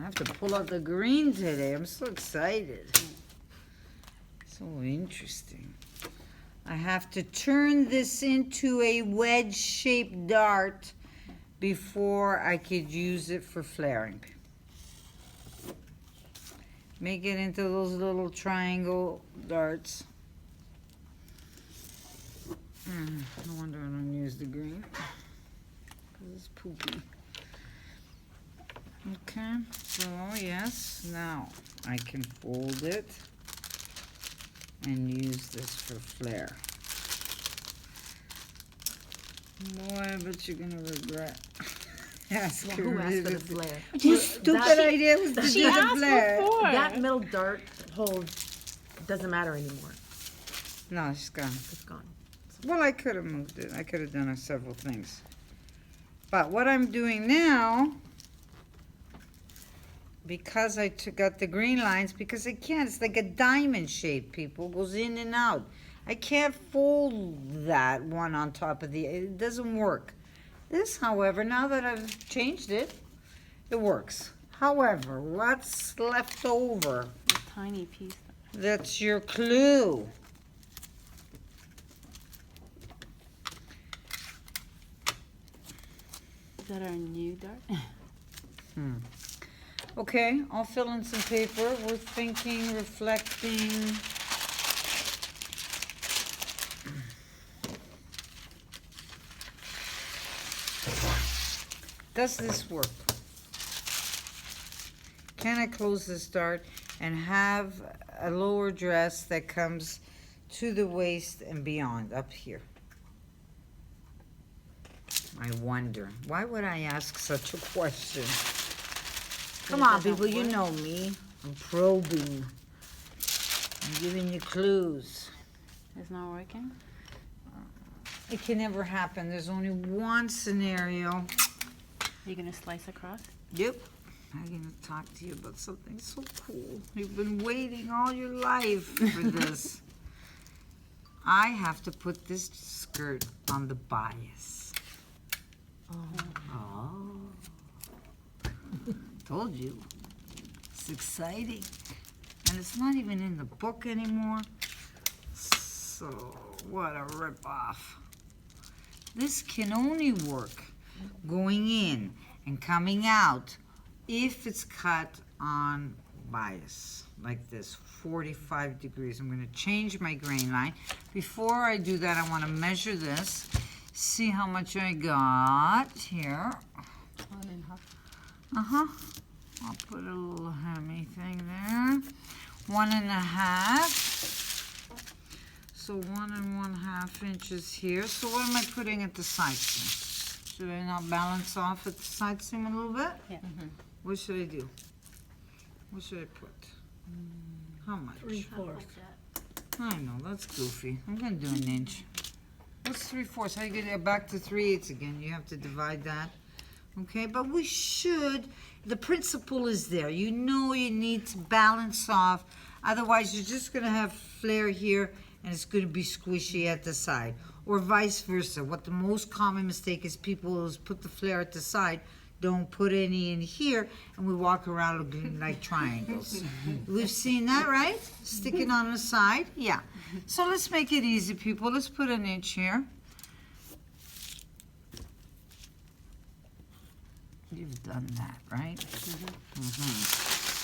have to pull out the green today. I'm so excited. So interesting. I have to turn this into a wedge-shaped dart before I could use it for flaring. Make it into those little triangle darts. No wonder I don't use the green, because it's poopy. Okay, so yes, now I can fold it and use this for flare. Boy, I bet you're gonna regret asking Who asked for the flare? Your stupid idea was to do the flare. That middle dart hole doesn't matter anymore. No, it's gone. It's gone. Well, I could have moved it. I could have done several things. But what I'm doing now, because I took out the green lines, because I can't, it's like a diamond shape, people, goes in and out. I can't fold that one on top of the, it doesn't work. This, however, now that I've changed it, it works. However, what's left over? A tiny piece. That's your clue. Is that our new dart? Okay, I'll fill in some paper. We're thinking, reflecting. Does this work? Can I close this dart and have a lower dress that comes to the waist and beyond, up here? I wonder. Why would I ask such a question? Come on, people, you know me. I'm probing. I'm giving you clues. It's not working? It can never happen. There's only one scenario. You're gonna slice across? Yep. I'm gonna talk to you about something so cool. You've been waiting all your life for this. I have to put this skirt on the bias. Oh. Told you. It's exciting. And it's not even in the book anymore. So, what a ripoff. This can only work going in and coming out if it's cut on bias, like this, 45 degrees. I'm gonna change my grain line. Before I do that, I wanna measure this, see how much I got here. 1.5. I'll put a little hammy thing there. 1.5. So 1.5 inches here. So what am I putting at the side seam? Should I not balance off at the side seam a little bit? Yeah. What should I do? What should I put? How much? 3/4. I know, that's goofy. I'm gonna do 1 inch. What's 3/4? How you gonna get back to 3/8 again? You have to divide that. Okay, but we should, the principle is there. You know you need to balance off. Otherwise, you're just gonna have flare here and it's gonna be squishy at the side. Or vice versa. What the most common mistake is people is put the flare at the side, don't put any in here, and we walk around looking like triangles. We've seen that, right? Sticking on the side, yeah. So let's make it easy, people. Let's put 1 inch here. You've done that, right?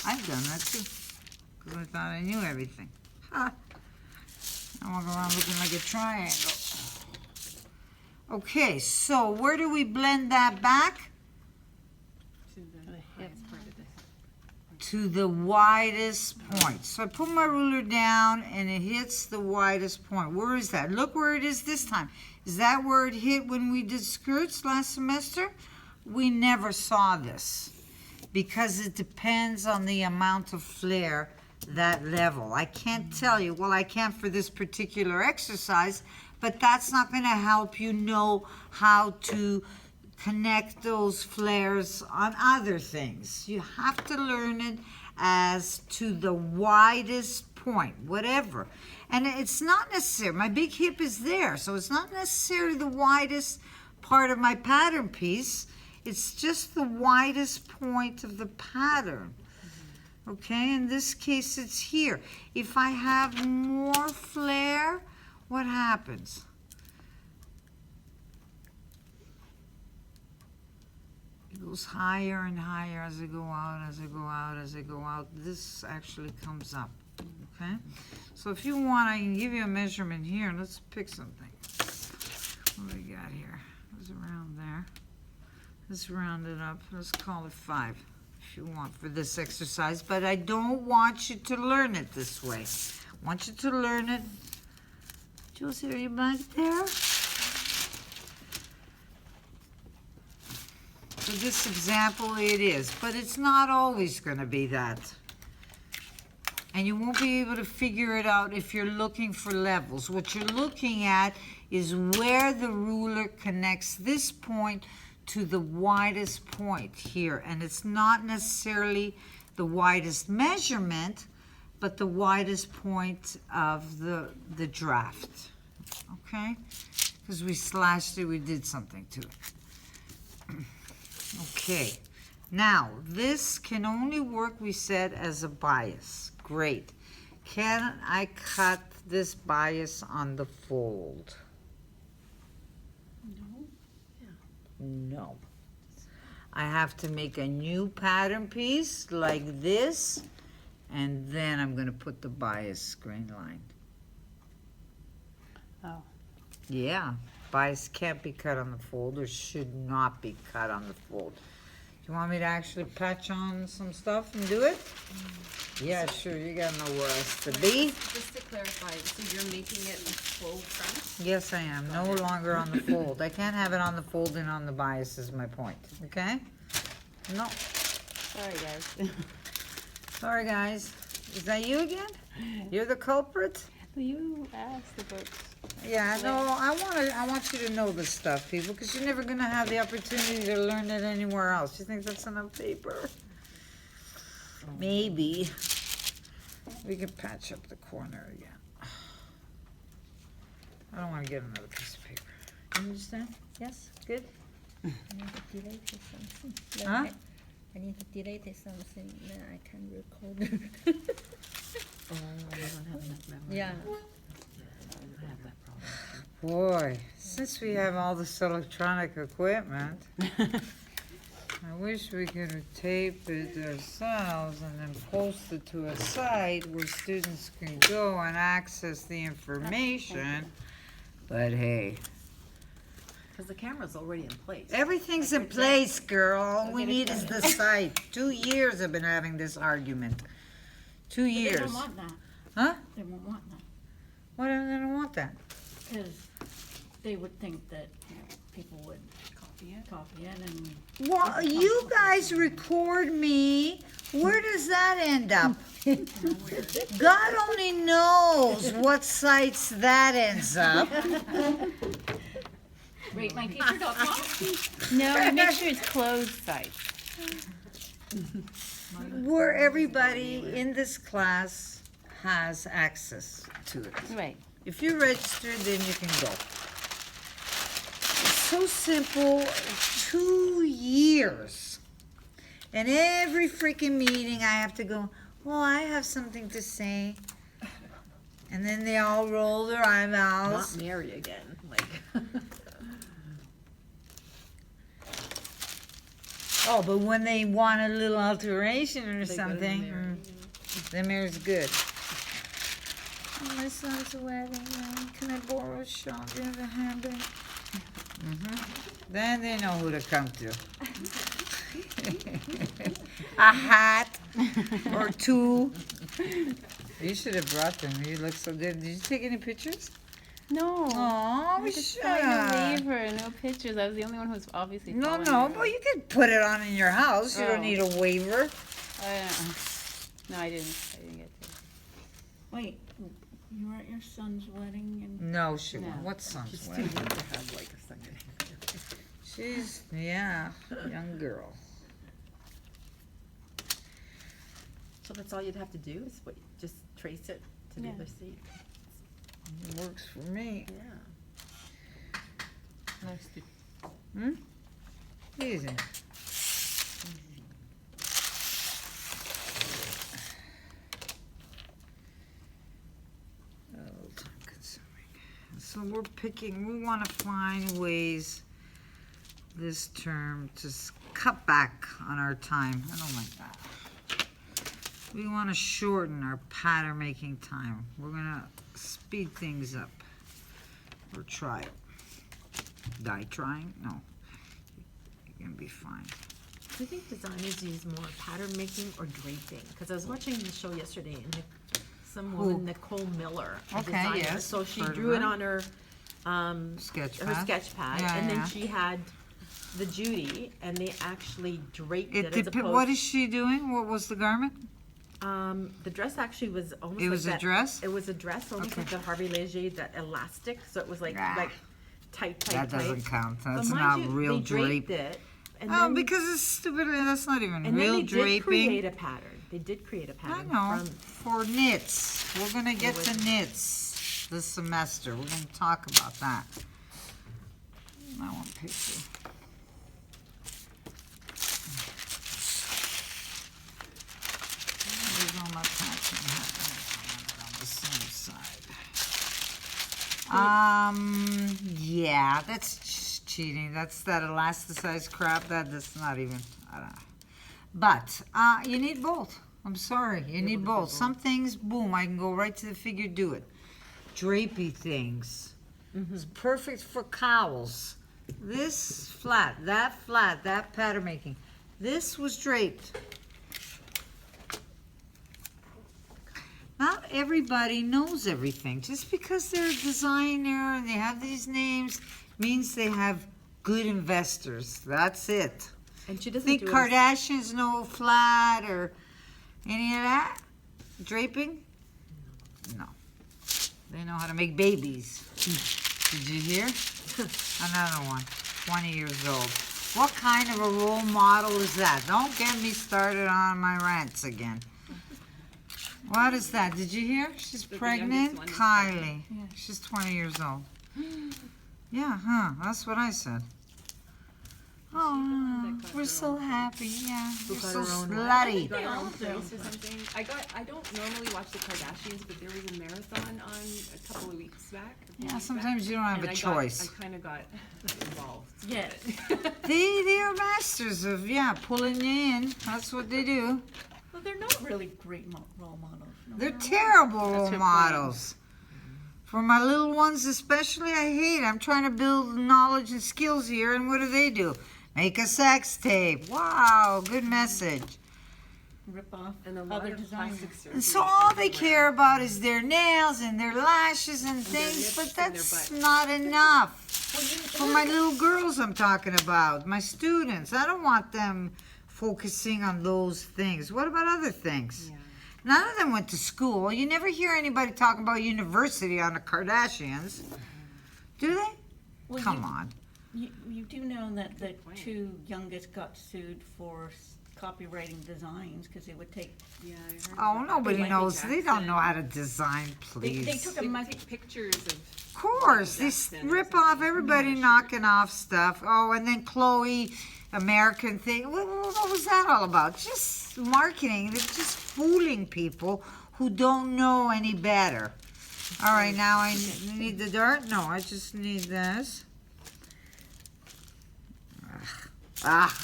I've done that too, because I thought I knew everything. Ha! I walk around looking like a triangle. Okay, so where do we blend that back? To the widest point. So I put my ruler down and it hits the widest point. Where is that? Look where it is this time. Is that where it hit when we did skirts last semester? We never saw this because it depends on the amount of flare, that level. I can't tell you, well, I can't for this particular exercise, but that's not going to help you know how to connect those flares on other things. You have to learn it as to the widest point, whatever. And it's not necessary, my big hip is there, so it's not necessarily the widest part of my pattern piece. It's just the widest point of the pattern. Okay, in this case it's here. If I have more flare, what happens? It goes higher and higher as I go out, as I go out, as I go out. This actually comes up. Okay, so if you want, I can give you a measurement here. Let's pick something. What do we got here? It's around there. Let's round it up. Let's call it 5 if you want for this exercise, but I don't want you to learn it this way. I want you to learn it. Josie, are you back there? For this example, it is, but it's not always going to be that. And you won't be able to figure it out if you're looking for levels. What you're looking at is where the ruler connects this point to the widest point here. And it's not necessarily the widest measurement, but the widest point of the draft. Okay? Because we slashed it, we did something to it. Okay. Now, this can only work, we said, as a bias. Great. Can I cut this bias on the fold? No. I have to make a new pattern piece like this, and then I'm going to put the bias grain line. Oh. Yeah, bias can't be cut on the fold, or should not be cut on the fold. You want me to actually patch on some stuff and do it? Yeah, sure, you gotta know where else to be. Just to clarify, so you're making it a full front? Yes, I am, no longer on the fold. I can't have it on the fold and on the bias is my point, okay? No, Sorry, guys. sorry guys. Is that you again? You're the culprit? You asked the books. Yeah, no, I want you to know this stuff, people, because you're never gonna have the opportunity to learn it anywhere else. You think that's enough paper? Maybe. We can patch up the corner again. I don't want to get another piece of paper. You understand? Yes? Good? I need to delete it something. Then Huh? I need to delete it something, then I can record. Oh, I don't have enough memory. Yeah. I have that problem. Boy, since we have all this electronic equipment, I wish we could have taped it ourselves and then post it to a site where students can go and access the information. But hey, Because the camera's already in place. everything's in place, girl. All we need is the site. 2 years I've been having this argument. 2 They years. don't want that. Huh? They won't want that. Why do they don't want that? Because they would think that people would copy it and. Well, you guys record me. Where does that end up? God only knows what sites that ends up. RateMyTeacher.com? No, make sure it's closed sites. Where everybody in this class has access to it. Right. If you're registered, then you can go. It's so simple. 2 years. And every freaking meeting I have to go, well, I have something to say. And then they all roll their eyebrows. Not Mary again, like. Oh, but when they want a little alteration or They go to the something, Mary. then Mary's good. Oh, my son's wedding. Can I borrow a shawl? Do you have a handbag? Then they know who to come to. A hat or two. You should have brought them. You look so good. Did you take any pictures? No. Oh, I we just should. signed a waiver, no pictures. I was the only one who's obviously No, following no, her. but you can put it on in your house. You don't Oh. need a waiver. No, I didn't. I didn't get to. Wait, you were at your son's wedding and. No, she No. won't. What son's She's too wedding? young to have like a second. She's, yeah, young girl. So that's all you'd have to do is what, just trace it to the Yeah. other seat? It works for me. Yeah. Hmm? Easy. Oh, time consuming. So we're picking, we want to find ways this term to cut back on our time. I don't like that. We want to shorten our pattern making time. We're going to speed things up. Or try it. Die trying? No. You're going to be fine. Do you think designers use more pattern making or draping? Because I was watching the show yesterday and some woman, Nicole Miller, a Okay, designer. yes, So she heard of drew it her. on her Sketch her pad. sketch pad, Yeah, and then yeah. she had the Judy, and they actually draped It it as opposed. what is she doing? What was the garment? The dress actually was almost It like was a that. dress? It was a dress, almost Okay. like the Harvey Leger, that elastic. So it was like Nah. tight. That doesn't count. But That's mind not you, real they draped drape. it. And Oh, then, because it's stupid. That's not even and real then they did create draping. a pattern. They did create a I pattern know. from. For knits. We're going to get was- to knits this semester. We're going to talk about that. That one picture. Where's all my patching happening on the same side? Yeah, that's just cheating. That's that elasticized crap. That's not even, I don't know. But, you need both. I'm sorry, you need both. Some things, boom, I can go right to the figure, do it. Drapey things. It's perfect for cowls. This flat, that pattern making. This was draped. Not everybody knows everything. Just because they're a designer and they have these names means they have good investors. That's it. And she doesn't Think do it. Kardashians know flat or any of that? Draping? No. They know how to make babies. Did you hear? Another one, 20 years old. What kind of a role model is that? Don't get me started on my rants again. What is that? Did you hear? She's The pregnant? youngest one is Kylie. She's 20 years old. Yeah, huh? That's what I said. Oh, got we're her so own happy. Yeah, Who you're got so her own what? slutty. Got her all own do. place or something. I don't normally watch the Kardashians, but there was a marathon on a couple of weeks back. Yeah, sometimes you don't have And a I choice. kind of got involved. Yeah. They are masters of, pulling you in. That's what they do. Well, they're not really great role models. No, They're not. terrible That's role her point. models. For my little ones especially, I hate it. I'm trying to build knowledge and skills here, and what do? Make a sex tape. Wow, good message. Rip off And a lot other of designers. plastic surgery. And so all they everywhere. care about is their nails and their lashes and their things, lips but and their that's butt. not enough. For my little girls I'm talking about, my students, I don't want them focusing on those things. What about other things? Yeah. None of them went to school. You never hear anybody talking about university on the Kardashians. Do they? Well, Come on. You do know that the point. two youngest got sued for copywriting designs because they would take. Yeah, I heard Oh, about nobody Michael knows. They don't Jackson. know how to design, They please. took They a would much. take pictures of. Of course, they Jackson or rip something. off everybody knocking off stuff. Oh, and then Chloe, American thing. What was that all about? Just marketing. They're just fooling people who don't know any better. All right, now I need the dart? No, I just need this. Ah.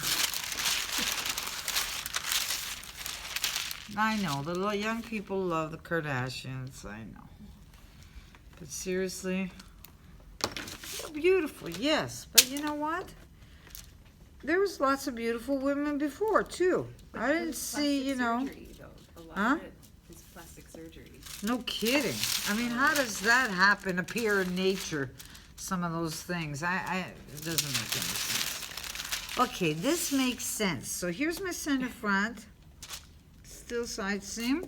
I know, the little young people love the Kardashians, I know. But seriously, they're beautiful, yes. But you know what? There was lots of beautiful women before, too. I didn't see, you know. Surgery, though. A lot Huh? of it is plastic surgery. No kidding. I mean, how does that happen, appear in nature, some of those things? It doesn't make any sense. Okay, this makes sense. So here's my center front. Still side seam.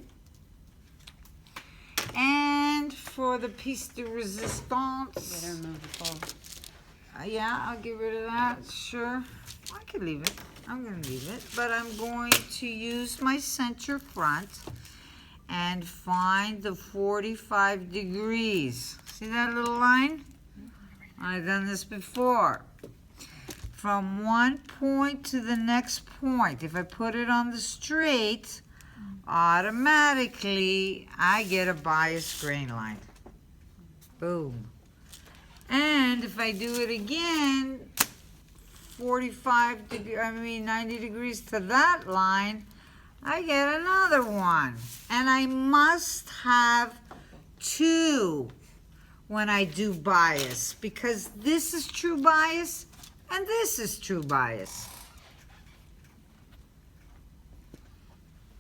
And for the piece de resistance. Better remove the fold. Yeah, I'll get rid of that, sure. I could leave it. I'm going to leave it. But I'm going to use my center front and find the 45 degrees. See that little line? I've done this before. from one point to the next point. If I put it on the straight, automatically I get a bias grain line. Boom. And if I do it again, 90 degrees to that line, I get another one. And I must have two when I do bias, because this is true bias and this is true bias.